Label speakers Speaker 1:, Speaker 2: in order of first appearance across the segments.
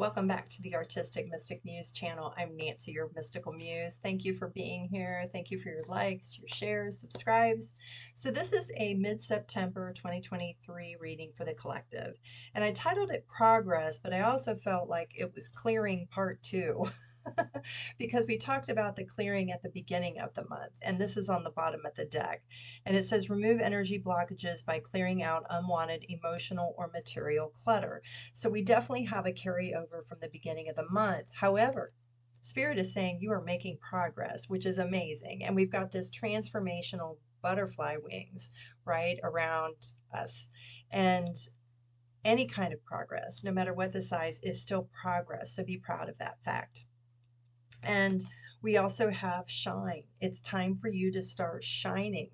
Speaker 1: Welcome back to the Artistic Mystic Muse channel. I'm Nancy, your mystical muse. Thank you for being here. Thank you for your likes, your shares, subscribes. So this is a mid-September 2023 reading for the collective. And I titled it Progress, but I also felt like it was clearing part 2. Because we talked about the clearing at the beginning of the month, and this is on the bottom of the deck. And it says remove energy blockages by clearing out unwanted emotional or material clutter. So we definitely have a carryover from the beginning of the month. However, Spirit is saying you are making progress, which is amazing. And we've got this transformational butterfly wings, right, around us. And any kind of progress, no matter what the size, is still progress. So be proud of that fact. And we also have shine. It's time for you to start shining.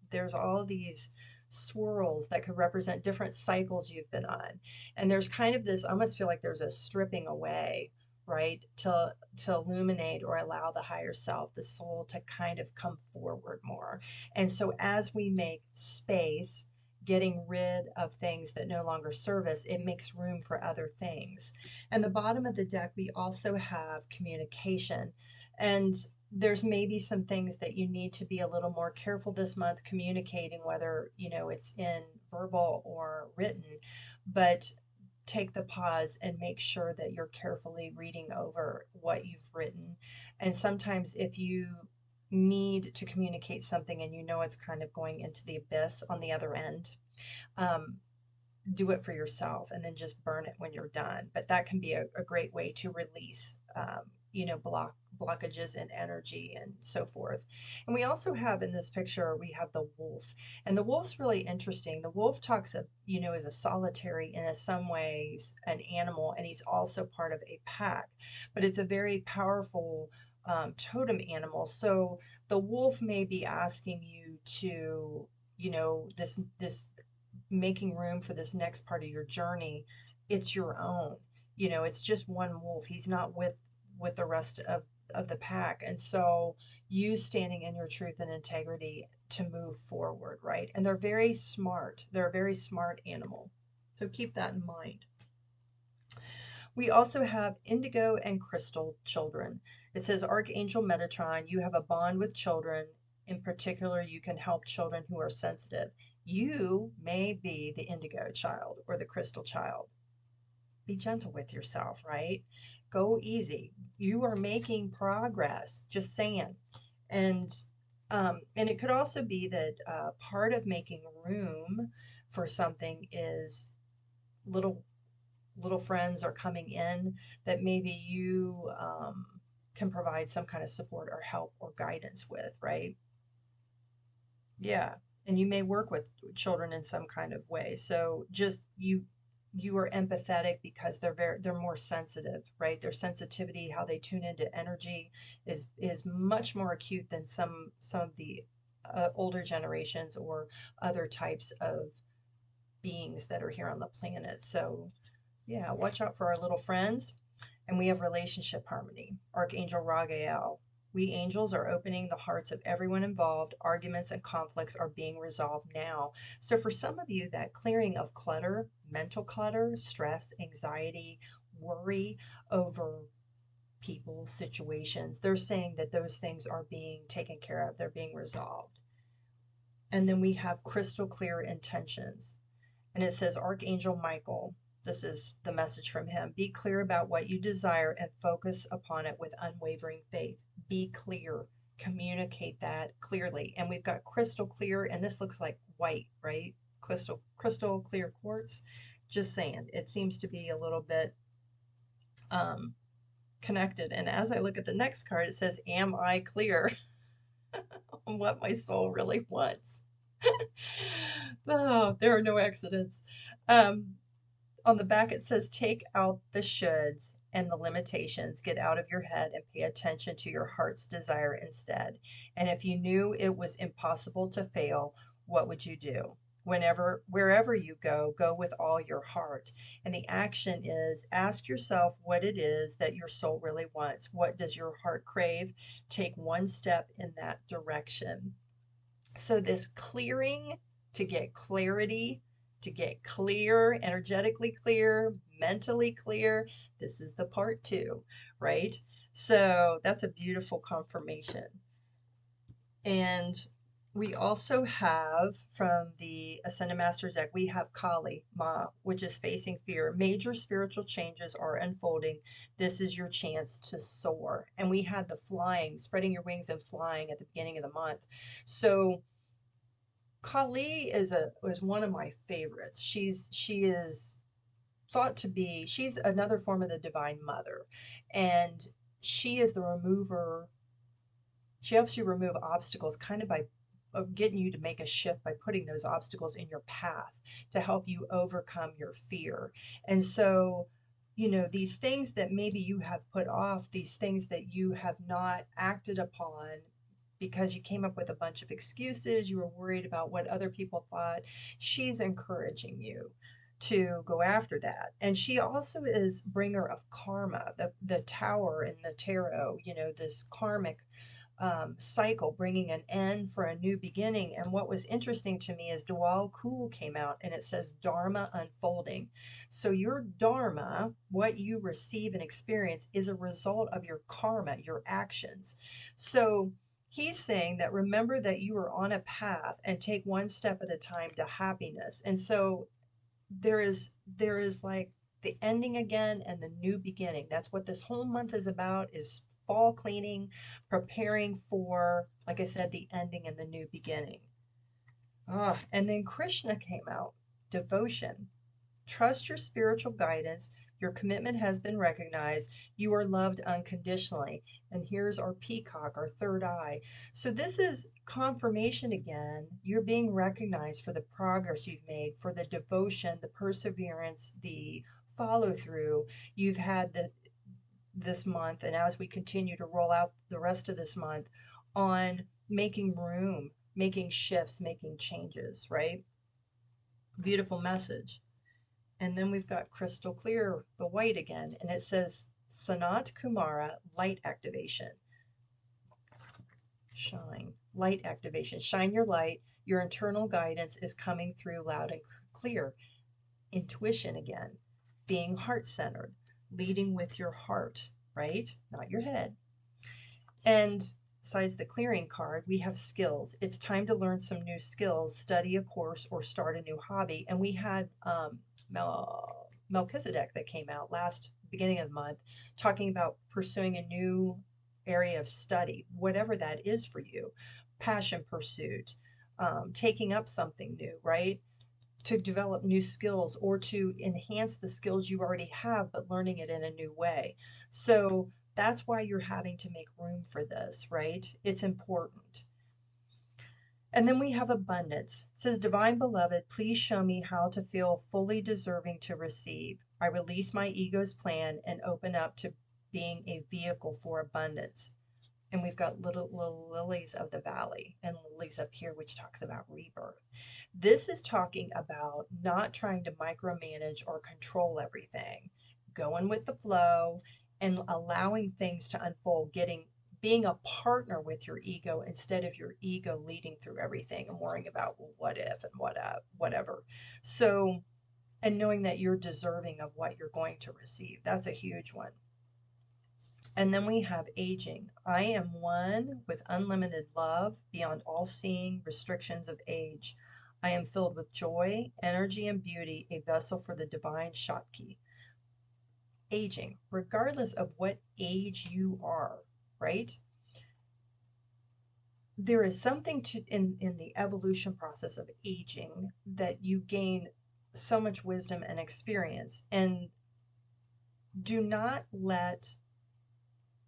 Speaker 1: There's all these swirls that could represent different cycles you've been on. And there's kind of this, I almost feel like there's a stripping away, right? To illuminate or allow the higher self, the soul, to kind of come forward more. And so as we make space, getting rid of things that no longer serve us, it makes room for other things. And the bottom of the deck, we also have communication. And there's maybe some things that you need to be a little more careful this month communicating, whether, it's in verbal or written, but take the pause and make sure that you're carefully reading over what you've written. And sometimes if you need to communicate something and it's kind of going into the abyss on the other end, um, do it for yourself and then just burn it when you're done. But that can be a great way to release, blockages in energy and so forth. And we also have in this picture, we have the wolf. And the wolf's really interesting. The wolf talks of, is a solitary in some ways an animal, and he's also part of a pack. But it's a very powerful totem animal. So the wolf may be asking you to, this making room for this next part of your journey. It's your own. It's just one wolf. He's not with the rest of the pack. And so you standing in your truth and integrity to move forward, right? And they're very smart. They're a very smart animal. So keep that in mind. We also have indigo and crystal children. It says, Archangel Metatron, you have a bond with children. In particular, you can help children who are sensitive. You may be the indigo child or the crystal child. Be gentle with yourself, right? Go easy. You are making progress, just saying. And it could also be that part of making room for something is little friends are coming in that maybe you can provide some kind of support or help or guidance with, right? Yeah. And you may work with children in some kind of way. So just you are empathetic because they're more sensitive, right? Their sensitivity, how they tune into energy is much more acute than some of the older generations or other types of beings that are here on the planet. So yeah, watch out for our little friends. And we have relationship harmony. Archangel Ragael. We angels are opening the hearts of everyone involved. Arguments and conflicts are being resolved now. So for some of you, that clearing of clutter, mental clutter, stress, anxiety, worry over people, situations, they're saying that those things are being taken care of. They're being resolved. And then we have crystal clear intentions. And it says, Archangel Michael, this is the message from him. Be clear about what you desire and focus upon it with unwavering faith. Be clear. Communicate that clearly. And we've got crystal clear, and this looks like white, right? Crystal clear quartz. Just saying, it seems to be a little bit connected. And as I look at the next card, it says, Am I clear on what my soul really wants? Oh, there are no accidents. On the back, it says, take out the shoulds and the limitations, get out of your head and pay attention to your heart's desire instead. And if you knew it was impossible to fail, what would you do? Wherever you go, go with all your heart. And the action is ask yourself what it is that your soul really wants. What does your heart crave? Take one step in that direction. So this clearing to get clarity, to get clear, energetically clear, mentally clear, this is the part 2, right? So that's a beautiful confirmation. And we also have from the Ascended Masters deck, we have Kali, Ma, which is facing fear. Major spiritual changes are unfolding. This is your chance to soar. And we had the flying, spreading your wings and flying at the beginning of the month. So Kali is one of my favorites. She is thought to be, she's another form of the Divine Mother. And she is the remover. She helps you remove obstacles kind of by getting you to make a shift by putting those obstacles in your path to help you overcome your fear. And so, you know, these things that maybe you have put off, these things that you have not acted upon because you came up with a bunch of excuses, you were worried about what other people thought, she's encouraging you to go after that. And she also is bringer of karma, the tower in the tarot, you know, this karmic cycle, bringing an end for a new beginning. And what was interesting to me is Dual Kul came out and it says Dharma unfolding. So your Dharma, what you receive and experience, is a result of your karma, your actions. So he's saying that remember that you are on a path and take one step at a time to happiness. And so there is like the ending again and the new beginning. That's what this whole month is about, is fall cleaning, preparing for, like I said, the ending and the new beginning. And then Krishna came out, devotion. Trust your spiritual guidance. Your commitment has been recognized. You are loved unconditionally. And here's our peacock, our third eye. So this is confirmation again. You're being recognized for the progress you've made, for the devotion, the perseverance, the follow through you've had this month, and as we continue to roll out the rest of this month on making room, making shifts, making changes, right? Beautiful message. And then we've got crystal clear, the white again, and it says Sanat Kumara, light activation. Shine, light activation. Shine your light. Your internal guidance is coming through loud and clear. Intuition again, being heart-centered, leading with your heart, right? Not your head. And besides the clearing card, we have skills. It's time to learn some new skills, study a course, or start a new hobby. And we had Melchizedek that came out beginning of the month, talking about pursuing a new area of study, whatever that is for you, passion pursuit, taking up something new, right? To develop new skills or to enhance the skills you already have, but learning it in a new way. So that's why you're having to make room for this, right? It's important. And then we have abundance. It says, Divine Beloved, please show me how to feel fully deserving to receive. I release my ego's plan and open up to being a vehicle for abundance. And we've got little lilies of the valley and lilies up here, which talks about rebirth. This is talking about not trying to micromanage or control everything, going with the flow and allowing things to unfold, being a partner with your ego instead of your ego leading through everything and worrying about, well, what if and whatever. So, and knowing that you're deserving of what you're going to receive. That's a huge one. And then we have aging. I am one with unlimited love beyond all seeing restrictions of age. I am filled with joy, energy, and beauty, a vessel for the divine Shakti. Aging, regardless of what age you are, right? There is something in the evolution process of aging that you gain so much wisdom and experience. And do not let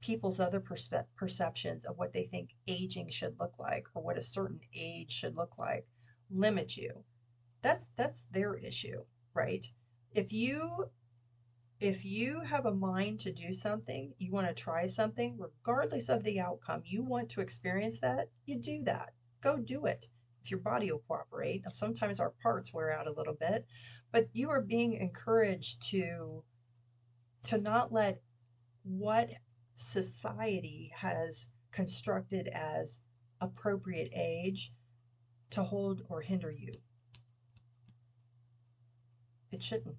Speaker 1: people's other perceptions of what they think aging should look like or what a certain age should look like limit you. That's their issue, right? If you have a mind to do something, you want to try something, regardless of the outcome, you want to experience that, you do that. Go do it. If your body will cooperate. Now, sometimes our parts wear out a little bit, but you are being encouraged to not let what society has constructed as appropriate age to hold or hinder you. It shouldn't.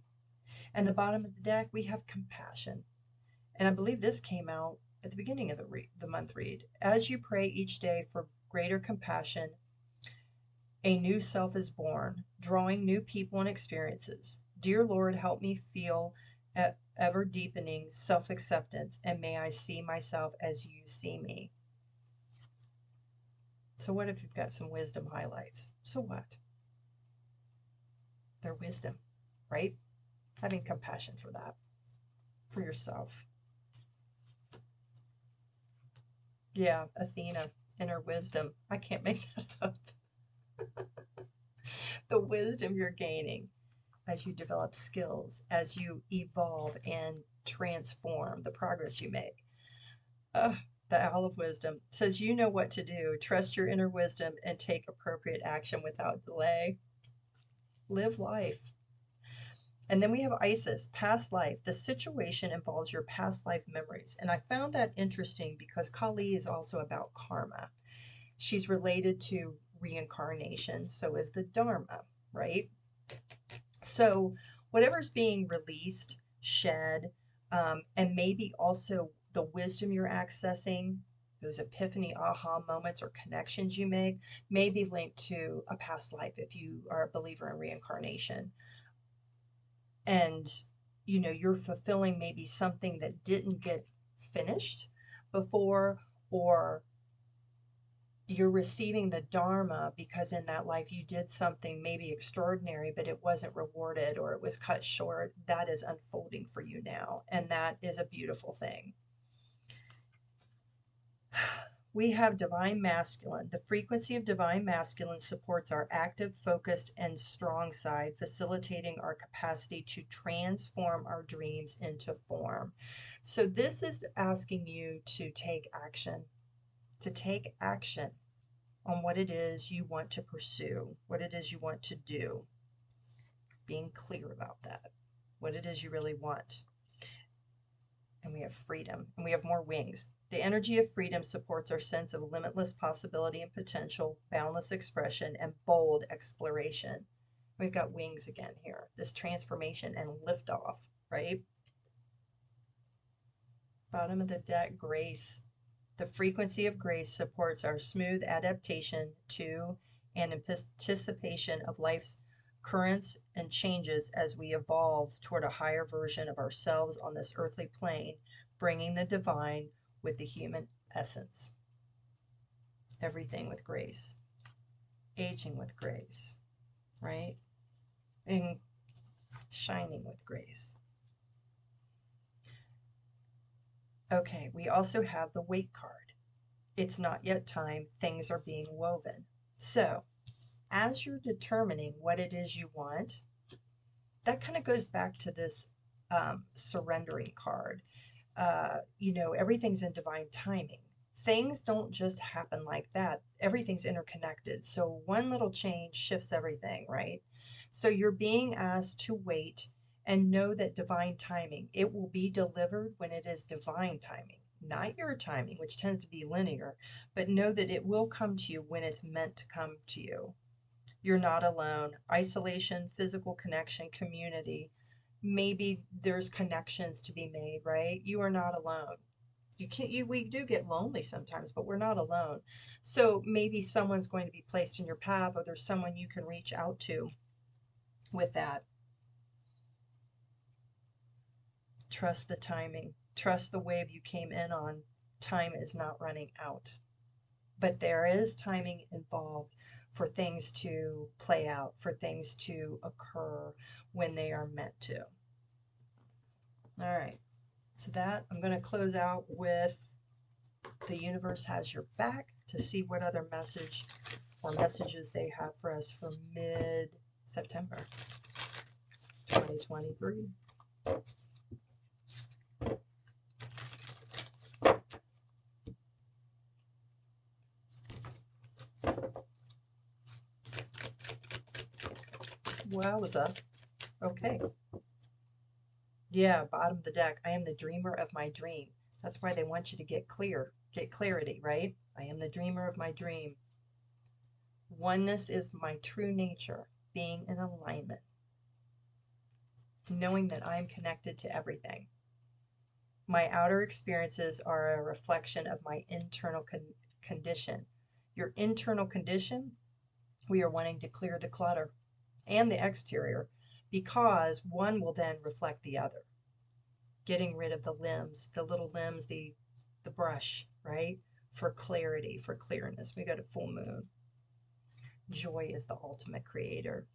Speaker 1: And the bottom of the deck, we have compassion. And I believe this came out at the beginning of the month read. As you pray each day for greater compassion, a new self is born, drawing new people and experiences. Dear Lord, help me feel ever deepening self-acceptance, and may I see myself as you see me. So what if you've got some wisdom highlights? So what? They're wisdom, right? Having compassion for that, for yourself. Yeah, Athena, inner wisdom. I can't make that up. The wisdom you're gaining as you develop skills, as you evolve and transform, the progress you make. The Owl of Wisdom says, you know what to do. Trust your inner wisdom and take appropriate action without delay. Live life. And then we have Isis, past life. The situation involves your past life memories. And I found that interesting because Kali is also about karma. She's related to reincarnation, so is the Dharma, right? So whatever's being released, shed, and maybe also the wisdom you're accessing, those epiphany aha moments or connections you make, may be linked to a past life if you are a believer in reincarnation. And, you know, you're fulfilling maybe something that didn't get finished before, or you're receiving the Dharma because in that life you did something maybe extraordinary, but it wasn't rewarded or it was cut short. That is unfolding for you now, and that is a beautiful thing. We have divine masculine. The frequency of divine masculine supports our active, focused, and strong side, facilitating our capacity to transform our dreams into form. So this is asking you to take action, on what it is you want to pursue, what it is you want to do, being clear about that, what it is you really want. And we have freedom, and we have more wings. The energy of freedom supports our sense of limitless possibility and potential, boundless expression, and bold exploration. We've got wings again here, this transformation and liftoff, right? Bottom of the deck, grace. The frequency of grace supports our smooth adaptation to and anticipation of life's currents and changes as we evolve toward a higher version of ourselves on this earthly plane, bringing the divine with the human essence. Everything with grace. Aging with grace, right? And shining with grace. Okay, we also have the wait card. It's not yet time, things are being woven. So, as you're determining what it is you want, that kind of goes back to this surrendering card. You know, everything's in divine timing. Things don't just happen like that. Everything's interconnected. So one little change shifts everything, right? So you're being asked to wait and know that divine timing, it will be delivered when it is divine timing, not your timing, which tends to be linear, but know that it will come to you when it's meant to come to you. You're not alone. Isolation, physical connection, community. Maybe there's connections to be made, right? You are not alone. We do get lonely sometimes, but we're not alone. So maybe someone's going to be placed in your path, or there's someone you can reach out to with that. Trust the timing. Trust the wave you came in on. Time is not running out. But there is timing involved for things to play out, for things to occur when they are meant to. All right. So that, I'm going to close out with the universe has your back to see what other message or messages they have for us for mid-September 2023. Wowza. Okay. Yeah, bottom of the deck. I am the dreamer of my dream. That's why they want you to get clarity, right? I am the dreamer of my dream. Oneness is my true nature, being in alignment. knowing that I am connected to everything. My outer experiences are a reflection of my internal condition. Your internal condition, we are wanting to clear the clutter and the exterior, because one will then reflect the other. Getting rid of the limbs, the little limbs, the brush, right? For clarity, for clearness. We got a full moon. Joy is the ultimate creator.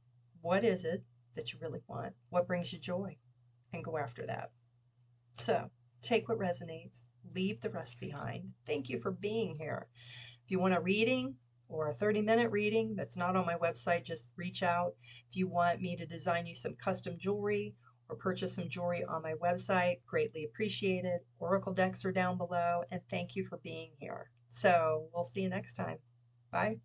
Speaker 1: What is it that you really want? What brings you joy? And go after that. So take what resonates, leave the rest behind. Thank you for being here. If you want a reading or a 30-minute reading that's not on my website, just reach out. If you want me to design you some custom jewelry or purchase some jewelry on my website, greatly appreciated. Oracle decks are down below, and thank you for being here. So we'll see you next time. Bye.